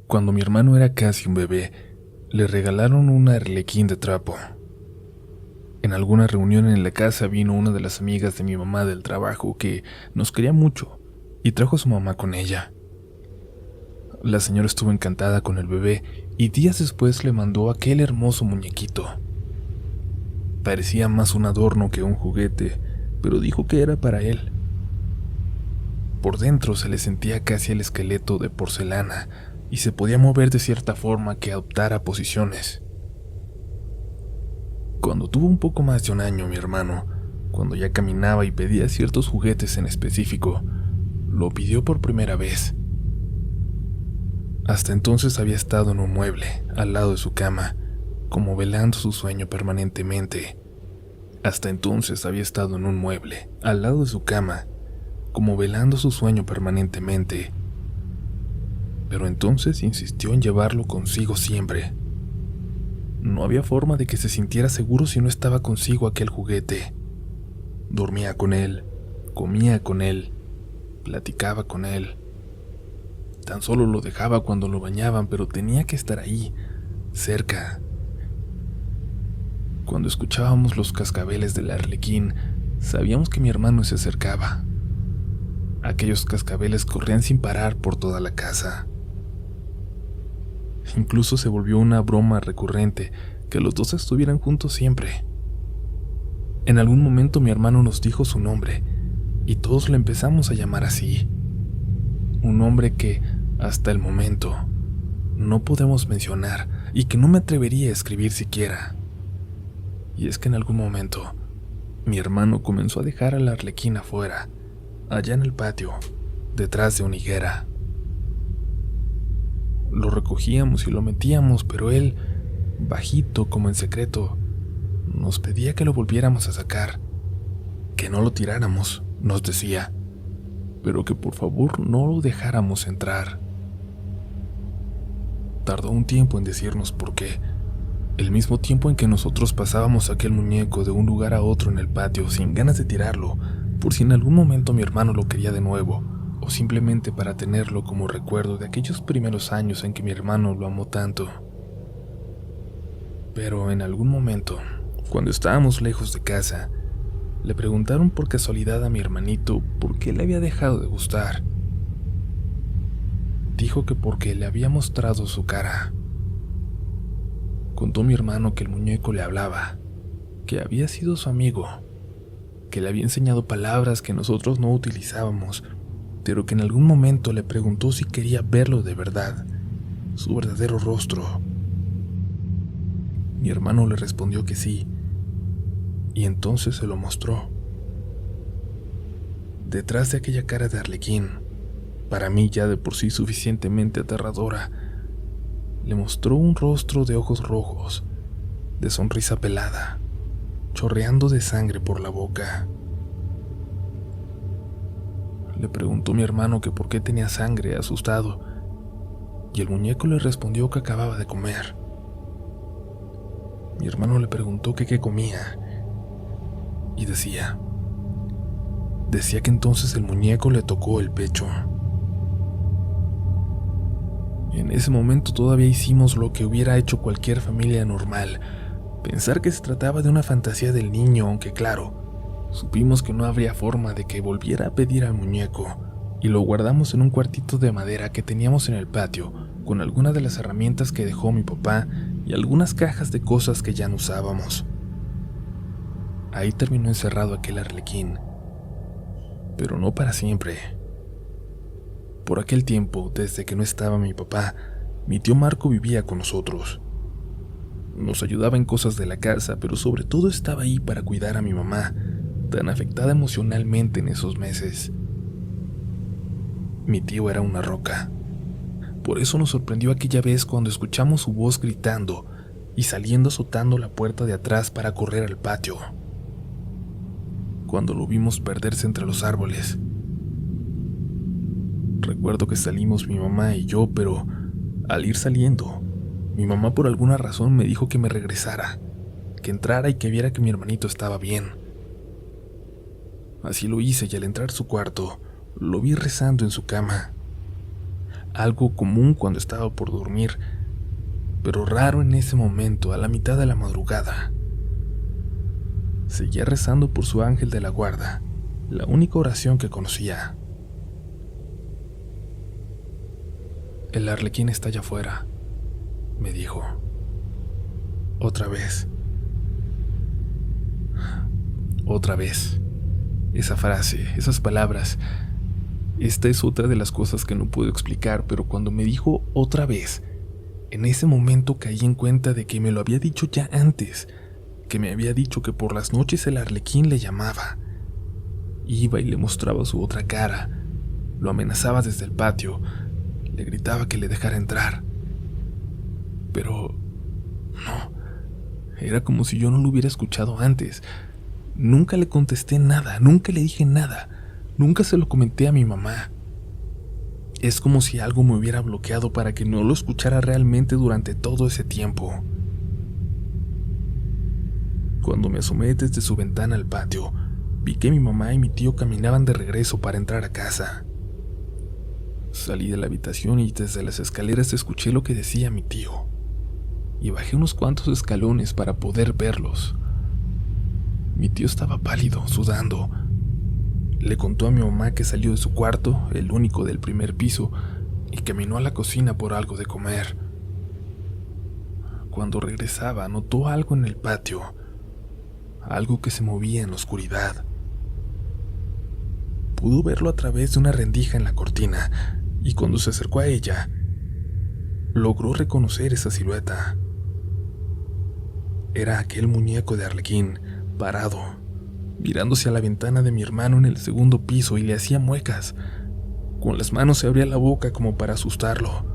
Cuando mi hermano era casi un bebé, le regalaron un arlequín de trapo. En alguna reunión en la casa vino una de las amigas de mi mamá del trabajo que nos quería mucho y trajo a su mamá con ella. La señora estuvo encantada con el bebé y días después le mandó aquel hermoso muñequito. Parecía más un adorno que un juguete, pero dijo que era para él. Por dentro se le sentía casi el esqueleto de porcelana y se podía mover de cierta forma que adoptara posiciones. Cuando tuvo un poco más de un año, mi hermano, cuando ya caminaba y pedía ciertos juguetes en específico, lo pidió por primera vez. Hasta entonces había estado en un mueble, al lado de su cama, como velando su sueño permanentemente. Hasta entonces había estado en un mueble, al lado de su cama, como velando su sueño permanentemente. Pero entonces insistió en llevarlo consigo siempre. No había forma de que se sintiera seguro si no estaba consigo aquel juguete. Dormía con él, comía con él, platicaba con él. Tan solo lo dejaba cuando lo bañaban, pero tenía que estar ahí, cerca. Cuando escuchábamos los cascabeles del arlequín, sabíamos que mi hermano se acercaba. Aquellos cascabeles corrían sin parar por toda la casa. Incluso se volvió una broma recurrente que los dos estuvieran juntos siempre. En algún momento mi hermano nos dijo su nombre y todos le empezamos a llamar así. Un nombre que, hasta el momento, no podemos mencionar y que no me atrevería a escribir siquiera. Y es que en algún momento, mi hermano comenzó a dejar al arlequín afuera, allá en el patio, detrás de una higuera. Lo recogíamos y lo metíamos, pero él, bajito como en secreto, nos pedía que lo volviéramos a sacar, que no lo tiráramos, nos decía, pero que por favor no lo dejáramos entrar. Tardó un tiempo en decirnos por qué, el mismo tiempo en que nosotros pasábamos aquel muñeco de un lugar a otro en el patio sin ganas de tirarlo, por si en algún momento mi hermano lo quería de nuevo, o simplemente para tenerlo como recuerdo de aquellos primeros años en que mi hermano lo amó tanto. Pero en algún momento, cuando estábamos lejos de casa, le preguntaron por casualidad a mi hermanito por qué le había dejado de gustar. Dijo que porque le había mostrado su cara. Contó mi hermano que el muñeco le hablaba, que había sido su amigo, que le había enseñado palabras que nosotros no utilizábamos, pero que en algún momento le preguntó si quería verlo de verdad, su verdadero rostro. Mi hermano le respondió que sí, y entonces se lo mostró. Detrás de aquella cara de arlequín, para mí ya de por sí suficientemente aterradora, le mostró un rostro de ojos rojos, de sonrisa pelada, chorreando de sangre por la boca. Le preguntó mi hermano que por qué tenía sangre, asustado, y el muñeco le respondió que acababa de comer. Mi hermano le preguntó que qué comía, y decía que entonces el muñeco le tocó el pecho. En ese momento todavía hicimos lo que hubiera hecho cualquier familia normal, pensar que se trataba de una fantasía del niño, aunque claro, supimos que no habría forma de que volviera a pedir al muñeco, y lo guardamos en un cuartito de madera que teníamos en el patio, con algunas de las herramientas que dejó mi papá y algunas cajas de cosas que ya no usábamos. Ahí terminó encerrado aquel arlequín, pero no para siempre. Por aquel tiempo, desde que no estaba mi papá, mi tío Marco vivía con nosotros. Nos ayudaba en cosas de la casa, pero sobre todo estaba ahí para cuidar a mi mamá, tan afectada emocionalmente en esos meses. Mi tío era una roca. Por eso nos sorprendió aquella vez cuando escuchamos su voz gritando y saliendo azotando la puerta de atrás para correr al patio. Cuando lo vimos perderse entre los árboles. Recuerdo que salimos mi mamá y yo, pero al ir saliendo, mi mamá por alguna razón me dijo que me regresara, que entrara y que viera que mi hermanito estaba bien. Así lo hice y al entrar a su cuarto, lo vi rezando en su cama. algo común cuando estaba por dormir, pero raro en ese momento, a la mitad de la madrugada. Seguía rezando por su ángel de la guarda, la única oración que conocía. El arlequín está allá afuera, me dijo. Otra vez. Otra vez. Esa frase, esas palabras. Esta es otra de las cosas que no puedo explicar, pero cuando me dijo otra vez, en ese momento caí en cuenta de que me lo había dicho ya antes, que me había dicho que por las noches el arlequín le llamaba. Iba y le mostraba su otra cara, lo amenazaba desde el patio, le gritaba que le dejara entrar. Pero no, era como si yo no lo hubiera escuchado antes. Nunca le contesté nada, nunca le dije nada, nunca se lo comenté a mi mamá. Es como si algo me hubiera bloqueado para que no lo escuchara realmente durante todo ese tiempo. Cuando me asomé desde su ventana al patio, vi que mi mamá y mi tío caminaban de regreso para entrar a casa. Salí de la habitación y desde las escaleras escuché lo que decía mi tío, y bajé unos cuantos escalones para poder verlos. Mi tío estaba pálido, sudando. Le contó a mi mamá que salió de su cuarto, el único del primer piso, y caminó a la cocina por algo de comer. Cuando regresaba, notó algo en el patio, algo que se movía en la oscuridad. Pudo verlo a través de una rendija en la cortina, y cuando se acercó a ella, logró reconocer esa silueta. Era aquel muñeco de arlequín, parado, mirándose a la ventana de mi hermano en el segundo piso y le hacía muecas. Con las manos se abría la boca como para asustarlo.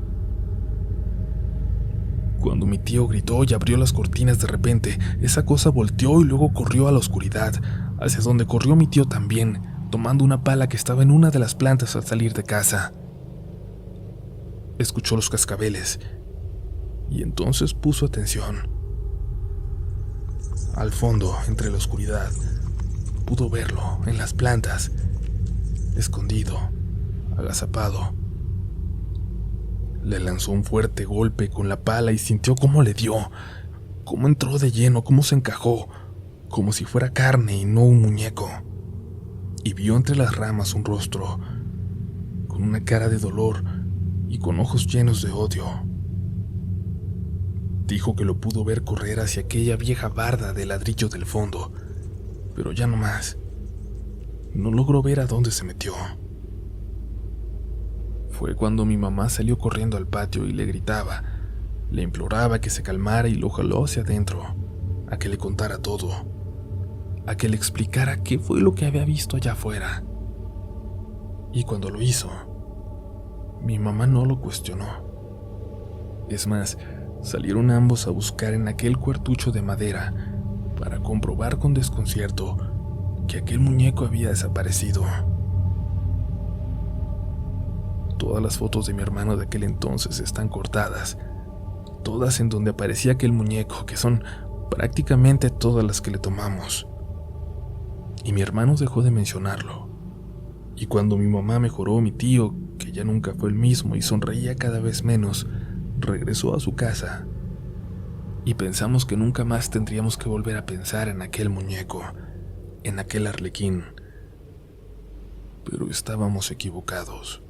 Cuando mi tío gritó y abrió las cortinas de repente, esa cosa volteó y luego corrió a la oscuridad, hacia donde corrió mi tío también, tomando una pala que estaba en una de las plantas al salir de casa. Escuchó los cascabeles y entonces puso atención. Al fondo, entre la oscuridad, pudo verlo en las plantas, escondido, agazapado. Le lanzó un fuerte golpe con la pala y sintió cómo le dio, cómo entró de lleno, cómo se encajó, como si fuera carne y no un muñeco. Y vio entre las ramas un rostro, con una cara de dolor y con ojos llenos de odio. Dijo que lo pudo ver correr hacia aquella vieja barda de ladrillo del fondo, pero ya no más. No logró ver a dónde se metió. Fue cuando mi mamá salió corriendo al patio y le gritaba, le imploraba que se calmara y lo jaló hacia adentro, a que le contara todo, a que le explicara qué fue lo que había visto allá afuera. Y cuando lo hizo, mi mamá no lo cuestionó. Es más, salieron ambos a buscar en aquel cuartucho de madera para comprobar con desconcierto que aquel muñeco había desaparecido. Todas las fotos de mi hermano de aquel entonces están cortadas, todas en donde aparecía aquel muñeco, que son prácticamente todas las que le tomamos. Y mi hermano dejó de mencionarlo. Y cuando mi mamá mejoró, mi tío, que ya nunca fue el mismo y sonreía cada vez menos, regresó a su casa. Y pensamos que nunca más tendríamos que volver a pensar en aquel muñeco, en aquel arlequín. Pero estábamos equivocados.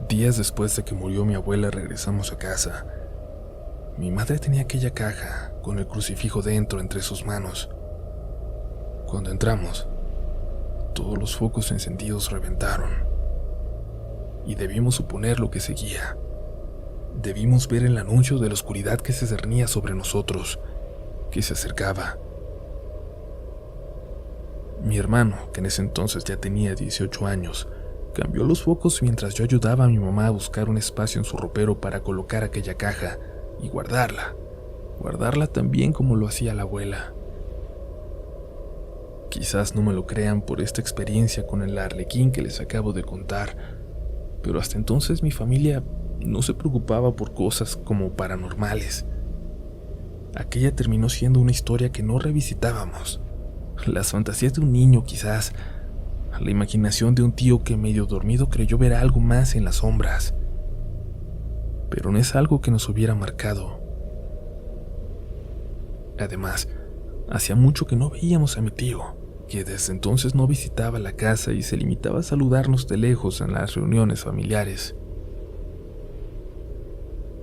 Días después de que murió mi abuela, regresamos a casa. Mi madre tenía aquella caja con el crucifijo dentro entre sus manos. Cuando entramos, todos los focos encendidos reventaron. Y debimos suponer lo que seguía. Debimos ver el anuncio de la oscuridad que se cernía sobre nosotros, que se acercaba. Mi hermano, que en ese entonces ya tenía 18 años, cambió los focos mientras yo ayudaba a mi mamá a buscar un espacio en su ropero para colocar aquella caja y guardarla tan bien como lo hacía la abuela. Quizás no me lo crean por esta experiencia con el arlequín que les acabo de contar, pero hasta entonces mi familia No se preocupaba por cosas como paranormales. Aquella terminó siendo una historia que no revisitábamos. Las fantasías de un niño, quizás. La imaginación de un tío que medio dormido creyó ver algo más en las sombras. Pero no es algo que nos hubiera marcado. Además, hacía mucho que no veíamos a mi tío, que desde entonces no visitaba la casa y se limitaba a saludarnos de lejos en las reuniones familiares.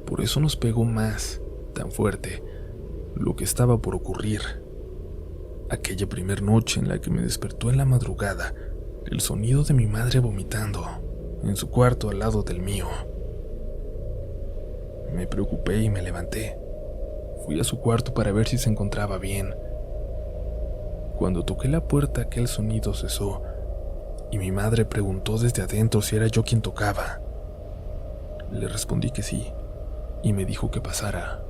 Por eso nos pegó más, tan fuerte, lo que estaba por ocurrir. Aquella primer noche en la que me despertó en la madrugada el sonido de mi madre vomitando en su cuarto al lado del mío. Me preocupé y me levanté. Fui a su cuarto para ver si se encontraba bien. Cuando toqué la puerta, aquel sonido cesó y mi madre preguntó desde adentro si era yo quien tocaba. Le respondí que sí y me dijo que pasara.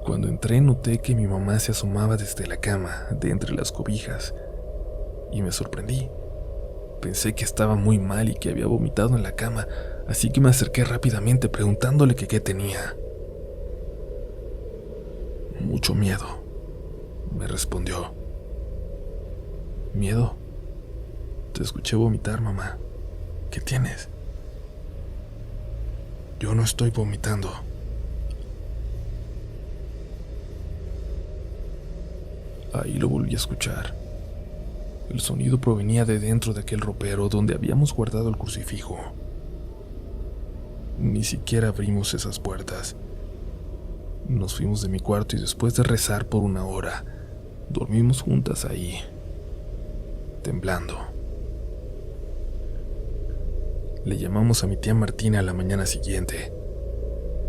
Cuando entré noté que mi mamá se asomaba desde la cama, de entre las cobijas, y me sorprendí. Pensé que estaba muy mal y que había vomitado en la cama, así que me acerqué rápidamente preguntándole que qué tenía. Mucho miedo, me respondió. ¿Miedo? Te escuché vomitar, mamá. ¿Qué tienes? Yo no estoy vomitando. Ahí lo volví a escuchar. El sonido provenía de dentro de aquel ropero donde habíamos guardado el crucifijo. Ni siquiera abrimos esas puertas. Nos fuimos de mi cuarto y después de rezar por 1 hora, dormimos juntas ahí, temblando. Le llamamos a mi tía Martina a la mañana siguiente.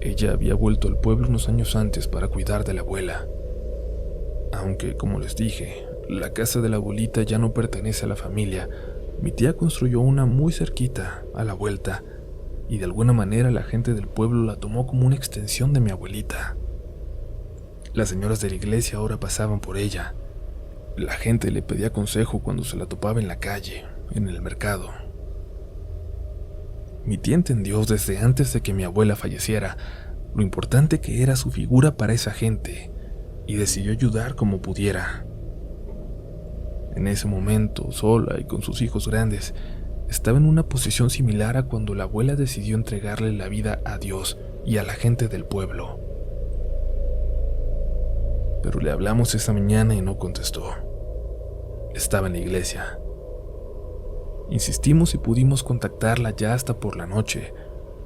Ella había vuelto al pueblo unos años antes para cuidar de la abuela. Aunque, como les dije, la casa de la abuelita ya no pertenece a la familia, mi tía construyó una muy cerquita, a la vuelta, y de alguna manera la gente del pueblo la tomó como una extensión de mi abuelita. Las señoras de la iglesia ahora pasaban por ella. La gente le pedía consejo cuando se la topaba en la calle, en el mercado. Mi tía entendió desde antes de que mi abuela falleciera lo importante que era su figura para esa gente, y decidió ayudar como pudiera. En ese momento, sola y con sus hijos grandes, estaba en una posición similar a cuando la abuela decidió entregarle la vida a Dios y a la gente del pueblo. Pero le hablamos esa mañana y no contestó. Estaba en la iglesia. Insistimos y pudimos contactarla ya hasta por la noche,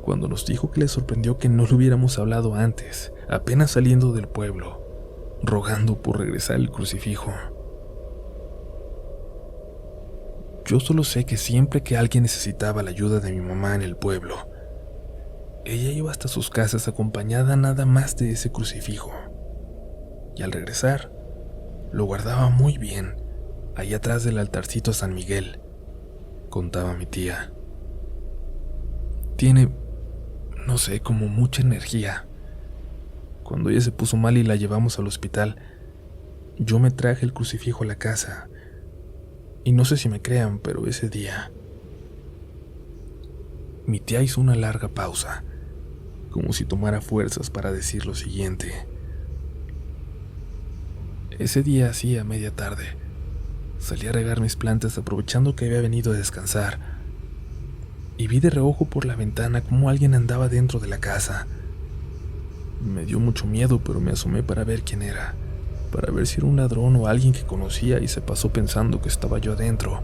cuando nos dijo que le sorprendió que no le hubiéramos hablado antes, apenas saliendo del pueblo, rogando por regresar el crucifijo. Yo solo sé que siempre que alguien necesitaba la ayuda de mi mamá en el pueblo, ella iba hasta sus casas acompañada nada más de ese crucifijo. Y al regresar, lo guardaba muy bien, ahí atrás del altarcito a San Miguel, contaba mi tía. Tiene, no sé, como mucha energía. Cuando ella se puso mal y la llevamos al hospital, yo me traje el crucifijo a la casa. Y no sé si me crean, pero ese día, mi tía hizo una larga pausa, como si tomara fuerzas para decir lo siguiente. Ese día, así a media tarde, salí a regar mis plantas aprovechando que había venido a descansar, y vi de reojo por la ventana cómo alguien andaba dentro de la casa. Me dio mucho miedo, pero me asomé para ver quién era, para ver si era un ladrón o alguien que conocía, y se pasó pensando que estaba yo adentro.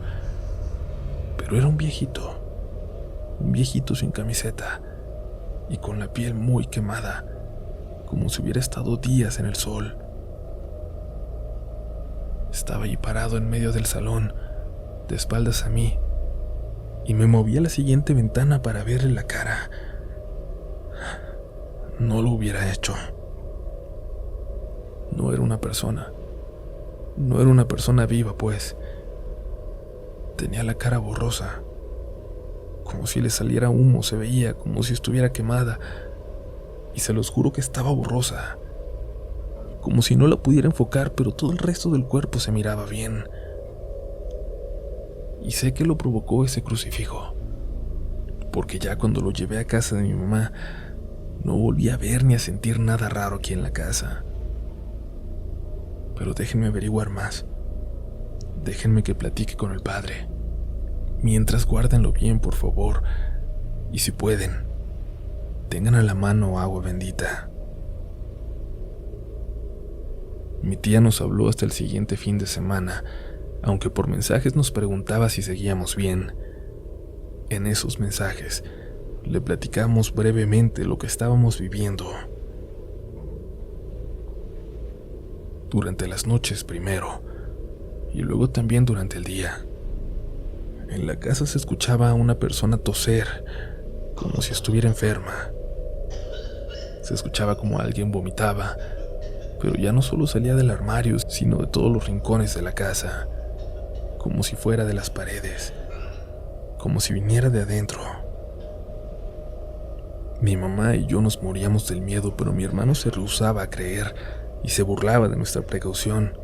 Pero era un viejito sin camiseta y con la piel muy quemada, como si hubiera estado días en el sol. Estaba ahí parado en medio del salón, de espaldas a mí, y me moví a la siguiente ventana para verle la cara. No lo hubiera hecho. No era una persona. No era una persona viva, pues. Tenía la cara borrosa. Como si le saliera humo, se veía como si estuviera quemada. Y se los juro que estaba borrosa. Como si no la pudiera enfocar, pero todo el resto del cuerpo se miraba bien. Y sé que lo provocó ese crucifijo. porque ya cuando lo llevé a casa de mi mamá, no volví a ver ni a sentir nada raro aquí en la casa. Pero déjenme averiguar más. Déjenme que platique con el padre. Mientras, guárdenlo bien, por favor. Y si pueden, tengan a la mano agua bendita. Mi tía nos habló hasta el siguiente fin de semana, aunque por mensajes nos preguntaba si seguíamos bien. En esos mensajes le platicamos brevemente lo que estábamos viviendo. Durante las noches primero, y luego también durante el día. En la casa se escuchaba a una persona toser, como si estuviera enferma. Se escuchaba como alguien vomitaba, pero ya no solo salía del armario, sino de todos los rincones de la casa, como si fuera de las paredes, como si viniera de adentro. Mi mamá y yo nos moríamos del miedo, pero mi hermano se rehusaba a creer y se burlaba de nuestra precaución.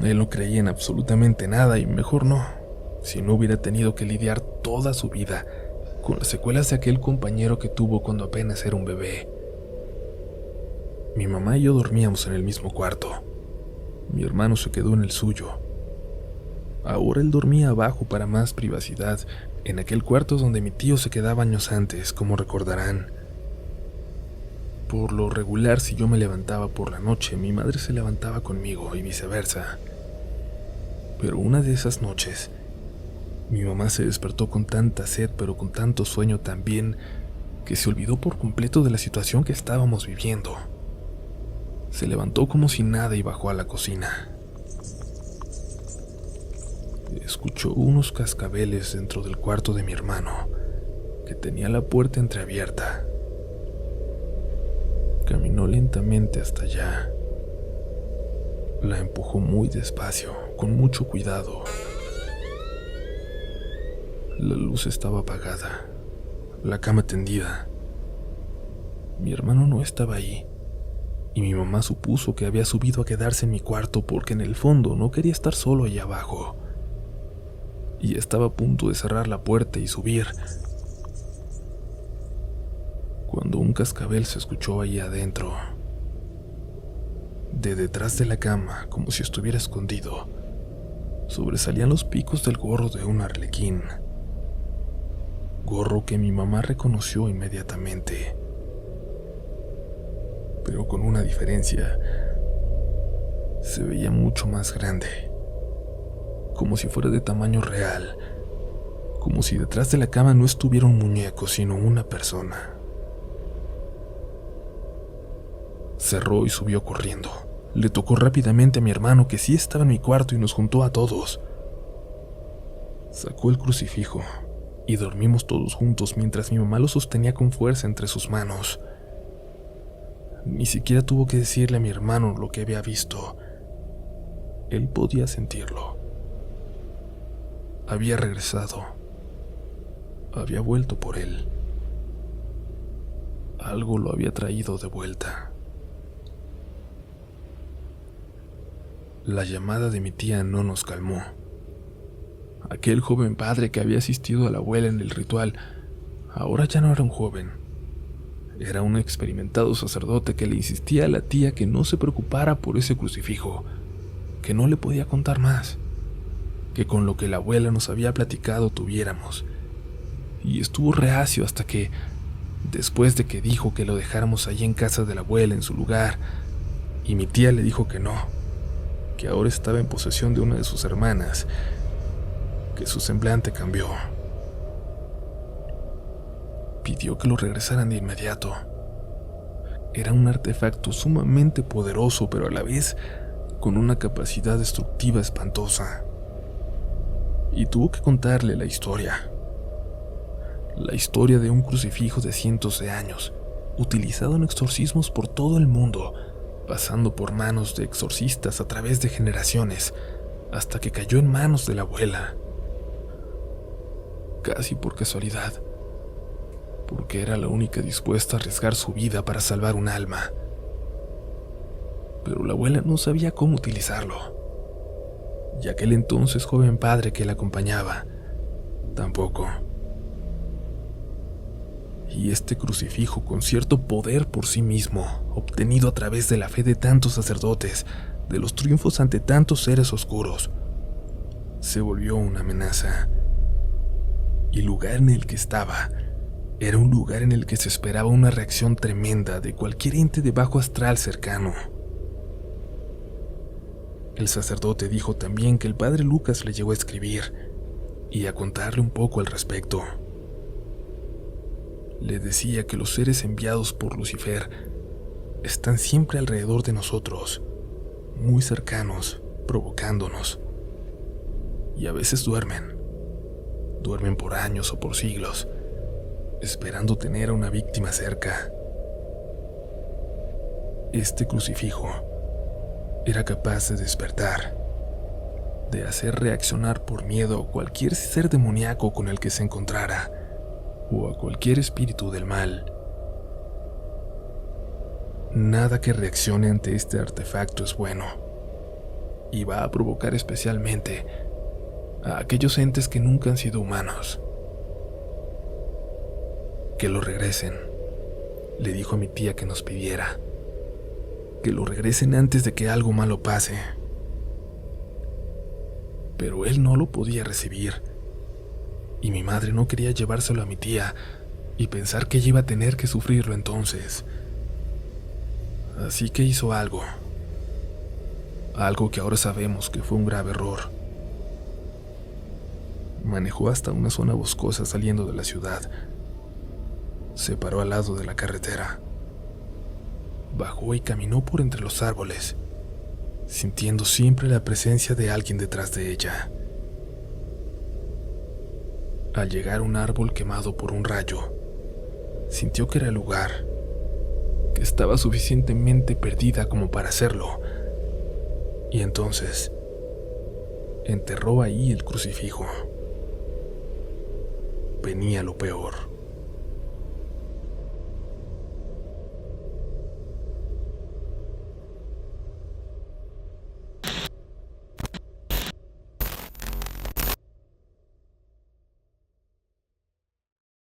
Él no creía en absolutamente nada y mejor no, si no hubiera tenido que lidiar toda su vida con las secuelas de aquel compañero que tuvo cuando apenas era un bebé. Mi mamá y yo dormíamos en el mismo cuarto. Mi hermano se quedó en el suyo. Ahora él dormía abajo para más privacidad, en aquel cuarto donde mi tío se quedaba años antes, como recordarán. Por lo regular, si yo me levantaba por la noche, mi madre se levantaba conmigo y viceversa. Pero una de esas noches, mi mamá se despertó con tanta sed, pero con tanto sueño también, que se olvidó por completo de la situación que estábamos viviendo. Se levantó como si nada y bajó a la cocina. Escuchó unos cascabeles dentro del cuarto de mi hermano, que tenía la puerta entreabierta. Caminó lentamente hasta allá. La empujó muy despacio, con mucho cuidado. La luz estaba apagada, la cama tendida. Mi hermano no estaba ahí, y mi mamá supuso que había subido a quedarse en mi cuarto porque en el fondo no quería estar solo allá abajo. Y estaba a punto de cerrar la puerta y subir, cuando un cascabel se escuchó ahí adentro. De detrás de la cama, como si estuviera escondido, sobresalían los picos del gorro de un arlequín. Gorro que mi mamá reconoció inmediatamente. Pero con una diferencia. Se veía mucho más grande. Como si fuera de tamaño real. Como si detrás de la cama no estuviera un muñeco, sino una persona. Cerró y subió corriendo. Le tocó rápidamente a mi hermano, que sí estaba en mi cuarto, y nos juntó a todos. Sacó el crucifijo y dormimos todos juntos mientras mi mamá lo sostenía con fuerza entre sus manos. Ni siquiera tuvo que decirle a mi hermano lo que había visto. Él podía sentirlo. Había regresado. Había vuelto por él. Algo lo había traído de vuelta. La llamada de mi tía no nos calmó. Aquel joven padre que había asistido a la abuela en el ritual, ahora ya no era un joven. Era un experimentado sacerdote que le insistía a la tía que no se preocupara por ese crucifijo, que no le podía contar más, que con lo que la abuela nos había platicado tuviéramos. Y estuvo reacio hasta que, después de que dijo que lo dejáramos allí en casa de la abuela en su lugar, y mi tía le dijo que no, que ahora estaba en posesión de una de sus hermanas, que su semblante cambió. Pidió que lo regresaran de inmediato. Era un artefacto sumamente poderoso, pero a la vez con una capacidad destructiva espantosa. Y tuvo que contarle la historia. La historia de un crucifijo de cientos de años, utilizado en exorcismos por todo el mundo, pasando por manos de exorcistas a través de generaciones, hasta que cayó en manos de la abuela. Casi por casualidad, porque era la única dispuesta a arriesgar su vida para salvar un alma. Pero la abuela no sabía cómo utilizarlo, y aquel entonces joven padre que la acompañaba, tampoco. Y este crucifijo, con cierto poder por sí mismo, obtenido a través de la fe de tantos sacerdotes, de los triunfos ante tantos seres oscuros, se volvió una amenaza. Y el lugar en el que estaba era un lugar en el que se esperaba una reacción tremenda de cualquier ente de bajo astral cercano. El sacerdote dijo también que el padre Lucas le llegó a escribir y a contarle un poco al respecto. Le decía que los seres enviados por Lucifer están siempre alrededor de nosotros, muy cercanos, provocándonos. Y a veces duermen por años o por siglos, esperando tener a una víctima cerca. Este crucifijo era capaz de despertar, de hacer reaccionar por miedo a cualquier ser demoníaco con el que se encontrara, o a cualquier espíritu del mal. Nada que reaccione ante este artefacto es bueno, y va a provocar especialmente a aquellos entes que nunca han sido humanos. Que lo regresen, le dijo a mi tía que nos pidiera. Que lo regresen antes de que algo malo pase. Pero él no lo podía recibir, y mi madre no quería llevárselo a mi tía y pensar que ella iba a tener que sufrirlo entonces. Así que hizo algo que ahora sabemos que fue un grave error. Manejó hasta una zona boscosa saliendo de la ciudad. Se paró al lado de la carretera. Bajó y caminó por entre los árboles, sintiendo siempre la presencia de alguien detrás de ella. Al llegar a un árbol quemado por un rayo, sintió que era el lugar, que estaba suficientemente perdida como para hacerlo, y entonces enterró ahí el crucifijo. Venía lo peor.